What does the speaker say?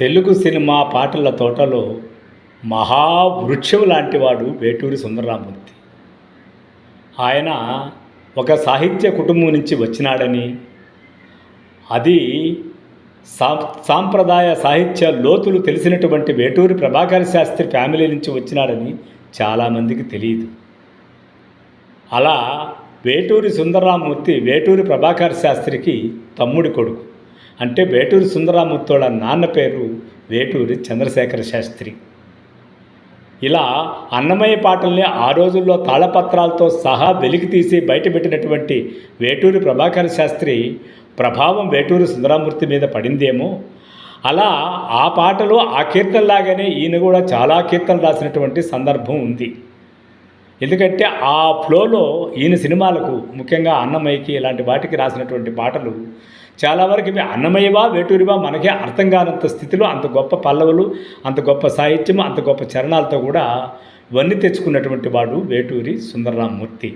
Telugu cinema పాటల తోటలో మహావృక్షం లాంటివాడు వేటూరి సుందరరామూర్తి. ఆయన ఒక సాహిత్య కుటుంబం నుంచి వచ్చినాడని, అది సాంప్రదాయ సాహిత్య లోతులు తెలిసినటువంటి వేటూరి ప్రభాకర శాస్త్రి ఫ్యామిలీ నుంచి వచ్చినాడని చాలామందికి తెలియదు. అలా వేటూరి సుందరరామూర్తి వేటూరి ప్రభాకర శాస్త్రికి తమ్ముడి కొడుకు. అంటే వేటూరి సుందరరామూర్తి వాళ్ళ నాన్న పేరు వేటూరి చంద్రశేఖర శాస్త్రి. ఇలా అన్నమయ్య పాటల్ని ఆ రోజుల్లో తాళపత్రాలతో సహా వెలికి తీసి బయటపెట్టినటువంటి వేటూరి ప్రభాకర శాస్త్రి ప్రభావం వేటూరి సుందరరామూర్తి మీద పడిందేమో. అలా ఆ పాటలు ఆ కీర్తనలాగానే ఈయన కూడా చాలా కీర్తనలు రాసినటువంటి సందర్భం ఉంది. ఎందుకంటే ఆ ఫ్లోలో ఈయన సినిమాలకు, ముఖ్యంగా అన్నమయ్యకి ఇలాంటి వాటికి రాసినటువంటి పాటలు చాలా వరకు ఇవి అన్నమయ్యవా వేటూరివా మనకే అర్థం కానంత స్థితిలో అంత గొప్ప పల్లవులు, అంత గొప్ప సాహిత్యం, అంత గొప్ప చరణాలతో కూడా వన్ని తెచ్చుకున్నటువంటి వాడు వేటూరి సుందరరామూర్తి.